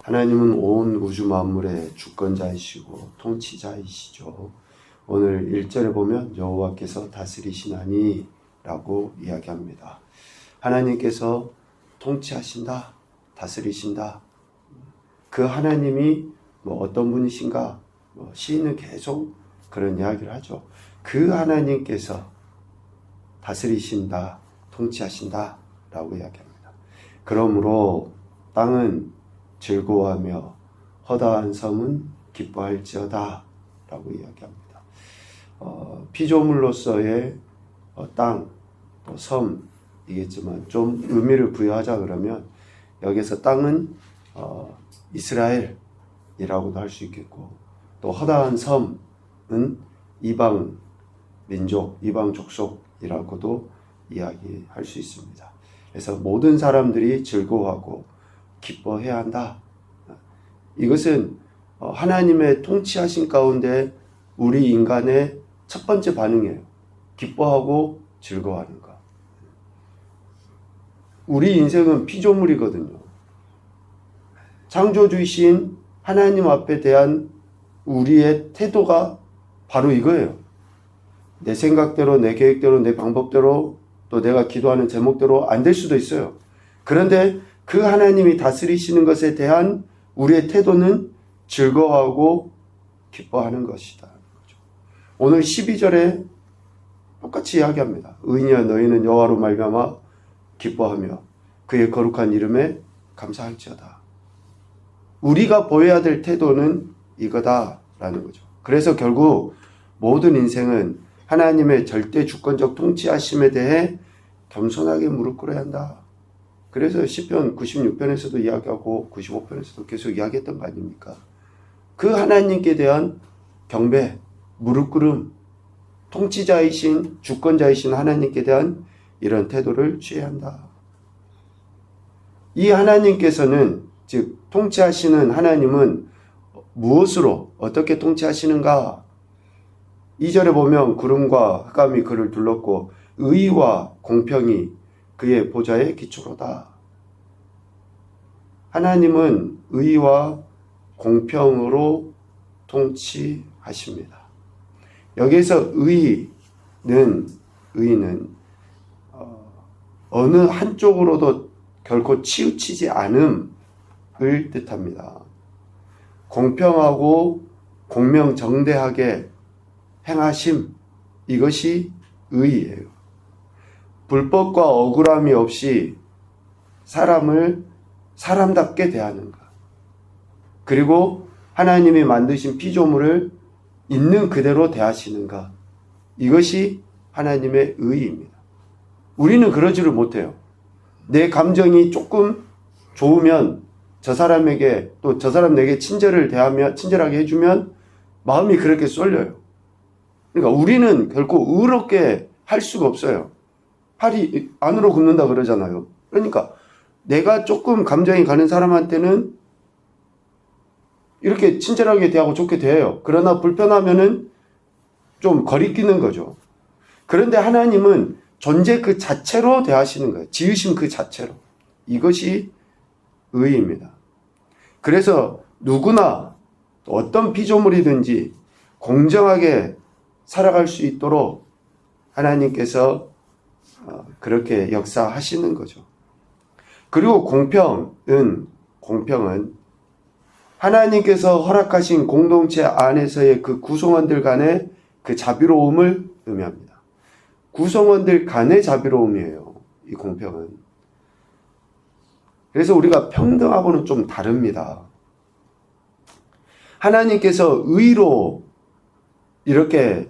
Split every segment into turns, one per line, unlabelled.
하나님은 온 우주 만물의 주권자이시고 통치자이시죠. 오늘 1절에 보면 여호와께서 다스리시나니 라고 이야기합니다. 하나님께서 통치하신다, 다스리신다. 그 하나님이 어떤 분이신가? 시인은 계속 그런 이야기를 하죠. 그 하나님께서 다스리신다, 통치하신다 라고 이야기합니다. 그러므로 땅은 즐거워하며 허다한 섬은 기뻐할지어다 라고 이야기합니다. 피조물로서의 땅, 또 섬이겠지만 좀 의미를 부여하자 그러면 여기서 땅은 이스라엘이라고도 할 수 있겠고, 또 허다한 섬은 이방 민족, 이방 족속이라고도 이야기할 수 있습니다. 그래서 모든 사람들이 즐거워하고 기뻐해야 한다. 이것은 하나님의 통치하신 가운데 우리 인간의 첫 번째 반응이에요. 기뻐하고 즐거워하는 것. 우리 인생은 피조물이거든요. 창조주이신 하나님 앞에 대한 우리의 태도가 바로 이거예요. 내 생각대로, 내 계획대로, 내 방법대로, 또 내가 기도하는 제목대로 안 될 수도 있어요. 그런데 그 하나님이 다스리시는 것에 대한 우리의 태도는 즐거워하고 기뻐하는 것이다. 오늘 12절에 똑같이 이야기합니다. 의인이여 너희는 여호와로 말미암아 기뻐하며 그의 거룩한 이름에 감사할지어다. 우리가 보여야 될 태도는 이거다라는 거죠. 그래서 결국 모든 인생은 하나님의 절대 주권적 통치하심에 대해 겸손하게 무릎 꿇어야 한다. 그래서 시편 96편에서도 이야기하고 95편에서도 계속 이야기했던 거 아닙니까? 그 하나님께 대한 경배, 무릎 꿇음, 통치자이신 주권자이신 하나님께 대한 이런 태도를 취해야 한다. 이 하나님께서는, 즉 통치하시는 하나님은 무엇으로 어떻게 통치하시는가? 2절에 보면 구름과 흑암이 그를 둘렀고 의와 공평이 그의 보좌의 기초로다. 하나님은 의와 공평으로 통치하십니다. 여기서 의는 어느 한쪽으로도 결코 치우치지 않음을 뜻합니다. 공평하고 공명정대하게 행하심, 이것이 의예요. 불법과 억울함이 없이 사람을 사람답게 대하는 것. 그리고 하나님이 만드신 피조물을 있는 그대로 대하시는 것. 이것이 하나님의 의입니다. 우리는 그러지를 못해요. 내 감정이 조금 좋으면 저 사람에게, 또 저 사람 내게 친절하게 해주면 마음이 그렇게 쏠려요. 그러니까 우리는 결코 의롭게 할 수가 없어요. 팔이 안으로 굽는다 그러잖아요. 그러니까 내가 조금 감정이 가는 사람한테는 이렇게 친절하게 대하고 좋게 대해요. 그러나 불편하면은 좀 거리끼는 거죠. 그런데 하나님은 존재 그 자체로 대하시는 거예요. 지으신 그 자체로. 이것이 의입니다. 그래서 누구나 어떤 피조물이든지 공정하게 살아갈 수 있도록 하나님께서 그렇게 역사하시는 거죠. 그리고 공평은 하나님께서 허락하신 공동체 안에서의 그 구성원들 간의 그 자비로움을 의미합니다. 구성원들 간의 자비로움이에요, 이 공평은. 그래서 우리가 평등하고는 좀 다릅니다. 하나님께서 의로 이렇게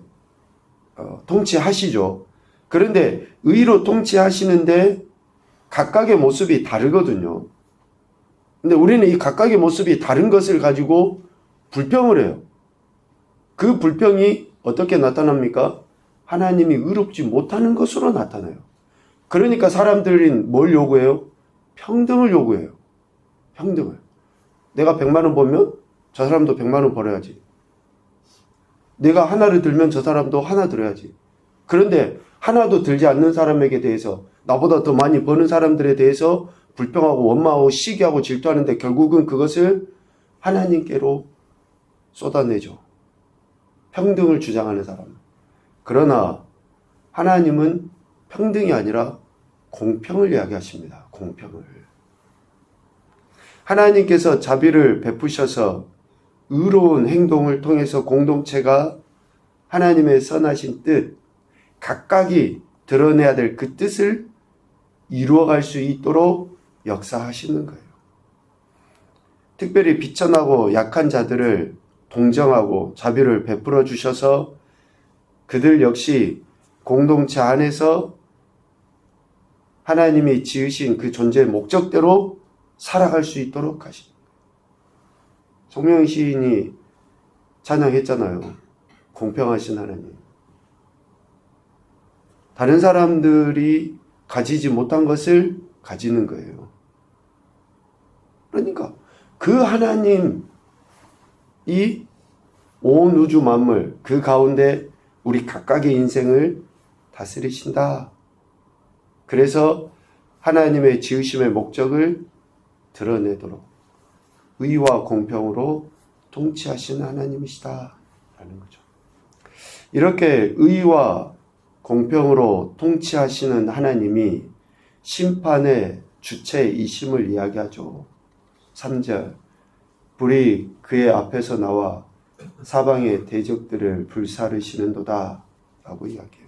통치하시죠. 그런데 의로 통치하시는데 각각의 모습이 다르거든요. 근데 우리는 이 각각의 모습이 다른 것을 가지고 불평을 해요. 그 불평이 어떻게 나타납니까? 하나님이 의롭지 못하는 것으로 나타나요. 그러니까 사람들은 뭘 요구해요? 평등을 요구해요. 평등을. 내가 100만 원 벌면 저 사람도 100만 원 벌어야지. 내가 하나를 들면 저 사람도 하나 들어야지. 그런데 하나도 들지 않는 사람에게 대해서, 나보다 더 많이 버는 사람들에 대해서 불평하고 원망하고 시기하고 질투하는데 결국은 그것을 하나님께로 쏟아내죠. 평등을 주장하는 사람. 그러나 하나님은 평등이 아니라 공평을 이야기하십니다. 공평을. 하나님께서 자비를 베푸셔서 의로운 행동을 통해서 공동체가 하나님의 선하신 뜻, 각각이 드러내야 될 그 뜻을 이루어갈 수 있도록 역사하시는 거예요. 특별히 비천하고 약한 자들을 동정하고 자비를 베풀어 주셔서 그들 역시 공동체 안에서 하나님이 지으신 그 존재의 목적대로 살아갈 수 있도록 하십니다. 송명희 시인이 찬양했잖아요. 공평하신 하나님. 다른 사람들이 가지지 못한 것을 가지는 거예요. 그러니까 그 하나님이 온 우주 만물 그 가운데 우리 각각의 인생을 다스리신다. 그래서 하나님의 지으심의 목적을 드러내도록 의와 공평으로 통치하시는 하나님이시다 라는 거죠. 이렇게 의와 공평으로 통치하시는 하나님이 심판의 주체이심을 이야기하죠. 3절 불이 그의 앞에서 나와 사방의 대적들을 불사르시는도다 라고 이야기해요.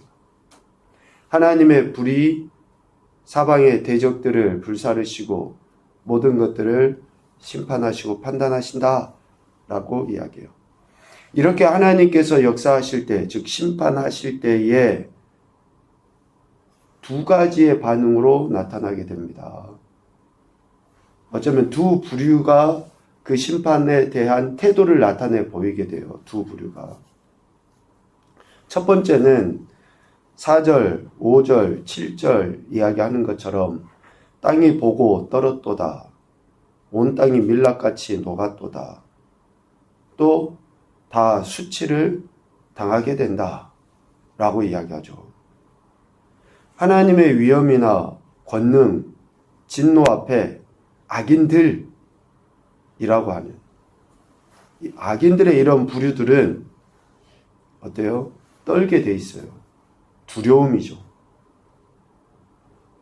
하나님의 불이 사방의 대적들을 불사르시고 모든 것들을 심판하시고 판단하신다 라고 이야기해요. 이렇게 하나님께서 역사하실 때, 즉 심판하실 때에 두 가지의 반응으로 나타나게 됩니다. 어쩌면 두 부류가 그 심판에 대한 태도를 나타내 보이게 돼요. 두 부류가. 첫 번째는 4절, 5절, 7절 이야기하는 것처럼 땅이 보고 떨었도다. 온 땅이 밀랍같이 녹았도다. 또 다 수치를 당하게 된다. 라고 이야기하죠. 하나님의 위엄이나 권능, 진노 앞에 악인들이라고 하는 이 악인들의 이런 부류들은 어때요? 떨게 돼 있어요. 두려움이죠.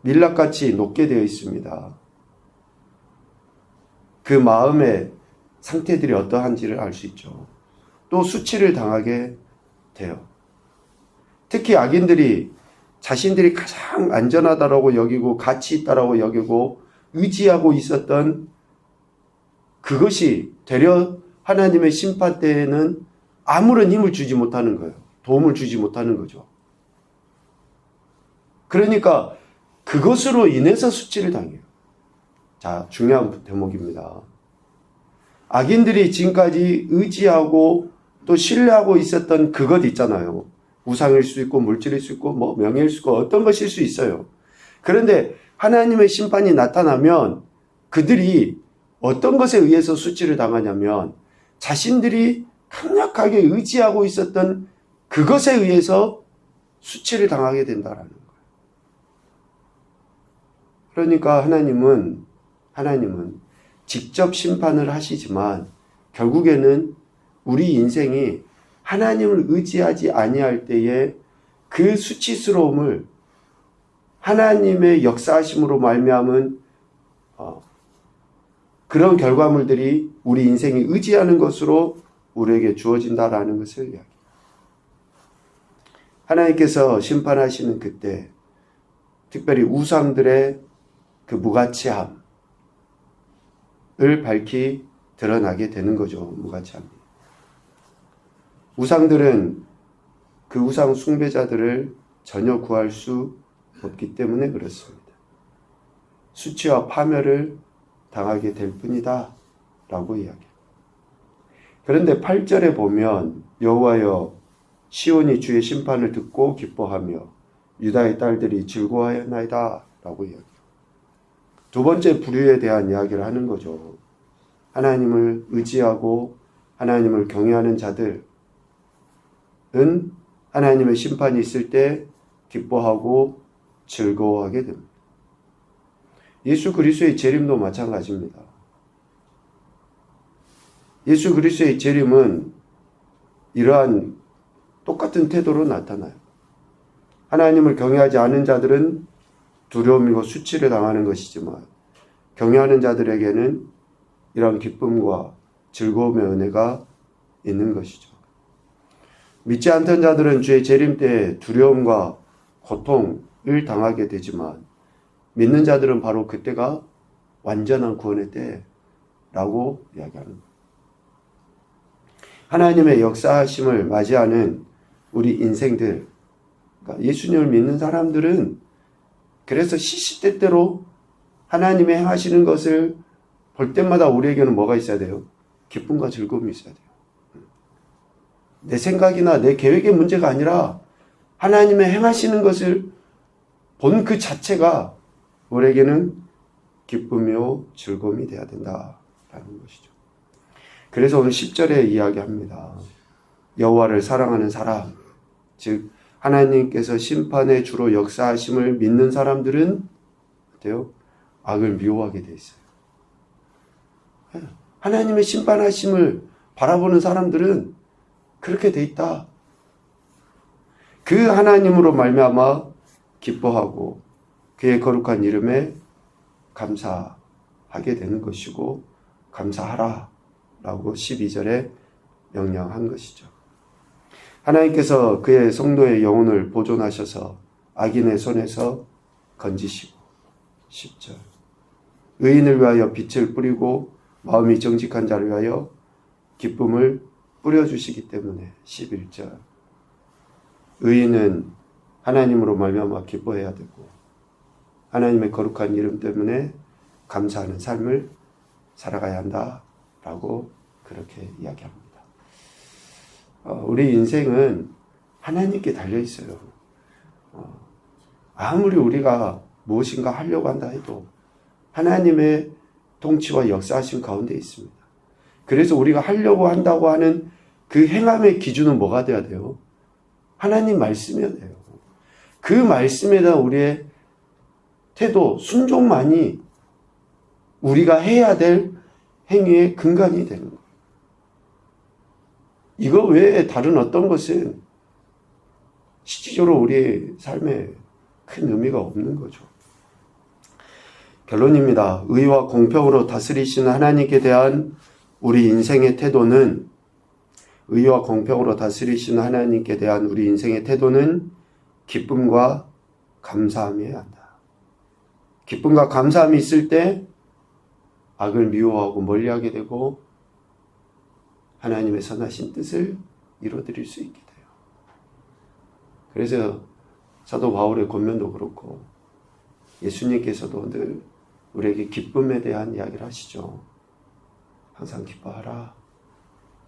밀랍같이 녹게 되어 있습니다. 그 마음의 상태들이 어떠한지를 알 수 있죠. 또 수치를 당하게 돼요. 특히 악인들이 자신들이 가장 안전하다라고 여기고 가치 있다라고 여기고 의지하고 있었던 그것이 되려 하나님의 심판 때에는 아무런 힘을 주지 못하는 거예요. 도움을 주지 못하는 거죠. 그러니까 그것으로 인해서 수치를 당해요. 자, 중요한 대목입니다. 악인들이 지금까지 의지하고 또 신뢰하고 있었던 그것 있잖아요. 우상일 수 있고 물질일 수 있고 뭐 명예일 수 있고 어떤 것일 수 있어요. 그런데 하나님의 심판이 나타나면 그들이 어떤 것에 의해서 수치를 당하냐면 자신들이 강력하게 의지하고 있었던 그것에 의해서 수치를 당하게 된다라는 거예요. 그러니까 하나님은 직접 심판을 하시지만 결국에는 우리 인생이 하나님을 의지하지 아니할 때에 그 수치스러움을 하나님의 역사하심으로 말미암은 그런 결과물들이 우리 인생이 의지하는 것으로 우리에게 주어진다라는 것을 이야기합니다. 하나님께서 심판하시는 그때 특별히 우상들의 그 무가치함을 밝히 드러나게 되는 거죠. 무가치함이. 우상들은 그 우상 숭배자들을 전혀 구할 수 없기 때문에 그렇습니다. 수치와 파멸을 당하게 될 뿐이다 라고 이야기합니다. 그런데 8절에 보면 여호와여 시온이 주의 심판을 듣고 기뻐하며 유다의 딸들이 즐거워하였나이다 라고 이야기합니다. 두 번째 부류에 대한 이야기를 하는 거죠. 하나님을 의지하고 하나님을 경외하는 자들은 하나님의 심판이 있을 때 기뻐하고 즐거워하게 됩니다. 예수 그리스도의 재림도 마찬가지입니다. 예수 그리스도의 재림은 이러한 똑같은 태도로 나타나요. 하나님을 경외하지 않은 자들은 두려움이고 수치를 당하는 것이지만 경외하는 자들에게는 이러한 기쁨과 즐거움의 은혜가 있는 것이죠. 믿지 않던 자들은 주의 재림 때 두려움과 고통을 당하게 되지만 믿는 자들은 바로 그때가 완전한 구원의 때라고 이야기하는 거예요. 하나님의 역사하심을 맞이하는 우리 인생들, 그러니까 예수님을 믿는 사람들은 그래서 시시때때로 하나님의 행하시는 것을 볼 때마다 우리에게는 뭐가 있어야 돼요? 기쁨과 즐거움이 있어야 돼요. 내 생각이나 내 계획의 문제가 아니라 하나님의 행하시는 것을 본 그 자체가 우리에게는 기쁨이요 즐거움이 되어야 된다라는 것이죠. 그래서 오늘 10절에 이야기합니다. 여호와를 사랑하는 사람, 즉 하나님께서 심판의 주로 역사하심을 믿는 사람들은 어때요? 악을 미워하게 돼 있어요. 하나님의 심판하심을 바라보는 사람들은 그렇게 돼 있다. 그 하나님으로 말미암아 기뻐하고 그의 거룩한 이름에 감사하게 되는 것이고 감사하라 라고 12절에 명령한 것이죠. 하나님께서 그의 성도의 영혼을 보존하셔서 악인의 손에서 건지시고 10절 의인을 위하여 빛을 뿌리고 마음이 정직한 자를 위하여 기쁨을 뿌려주시기 때문에 11절 의인은 하나님으로 말미암아 기뻐해야 되고 하나님의 거룩한 이름 때문에 감사하는 삶을 살아가야 한다라고 그렇게 이야기합니다. 우리 인생은 하나님께 달려 있어요. 아무리 우리가 무엇인가 하려고 한다 해도 하나님의 통치와 역사하심 가운데 있습니다. 그래서 우리가 하려고 한다고 하는 그 행함의 기준은 뭐가 돼야 돼요? 하나님 말씀이어야 돼요. 그 말씀에 대한 우리의 태도, 순종만이 우리가 해야 될 행위의 근간이 되는 거예요. 이거 외에 다른 어떤 것은 실질적으로 우리의 삶에 큰 의미가 없는 거죠. 결론입니다. 의와 공평으로 다스리시는 하나님께 대한 우리 인생의 태도는 의와 공평으로 다스리시는 하나님께 대한 우리 인생의 태도는 기쁨과 감사함이어야 한다. 기쁨과 감사함이 있을 때 악을 미워하고 멀리하게 되고 하나님의 선하신 뜻을 이루어드릴 수 있게 돼요. 그래서 사도 바울의 권면도 그렇고 예수님께서도 늘 우리에게 기쁨에 대한 이야기를 하시죠. 항상 기뻐하라,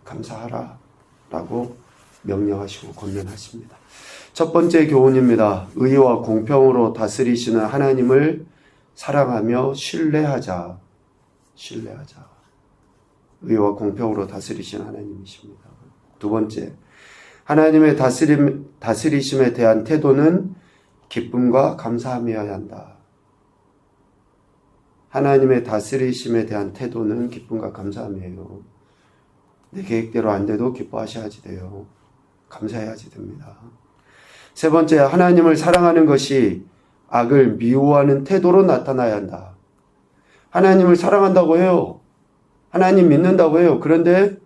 감사하라 라고 명령하시고 권면하십니다. 첫 번째 교훈입니다. 의와 공평으로 다스리시는 하나님을 사랑하며 신뢰하자. 의와 공평으로 다스리시는 하나님이십니다. 두 번째, 하나님의 다스리심에 대한 태도는 기쁨과 감사함이어야 한다. 하나님의 다스리심에 대한 태도는 기쁨과 감사함이에요. 내 계획대로 안 돼도 기뻐하셔야지 돼요. 감사해야지 됩니다. 세 번째, 하나님을 사랑하는 것이 악을 미워하는 태도로 나타나야 한다. 하나님을 사랑한다고 해요. 하나님 믿는다고 해요. 그런데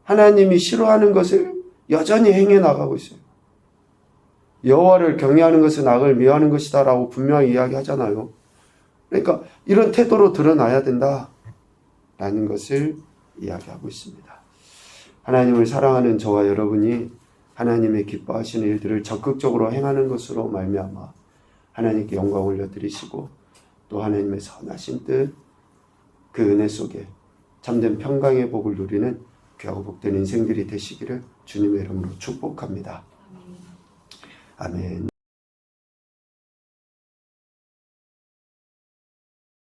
하나님이 싫어하는 것을 여전히 행해 나가고 있어요. 여호와를 경외하는 것은 악을 미워하는 것이다 라고 분명히 이야기하잖아요. 그러니까 이런 태도로 드러나야 된다라는 것을 이야기하고 있습니다. 하나님을 사랑하는 저와 여러분이 하나님의 기뻐하시는 일들을 적극적으로 행하는 것으로 말미암아 하나님께 영광 올려드리시고 또 하나님의 선하신 뜻, 그 은혜 속에 참된 평강의 복을 누리는 귀하고 복된 인생들이 되시기를 주님의 이름으로 축복합니다. 아멘.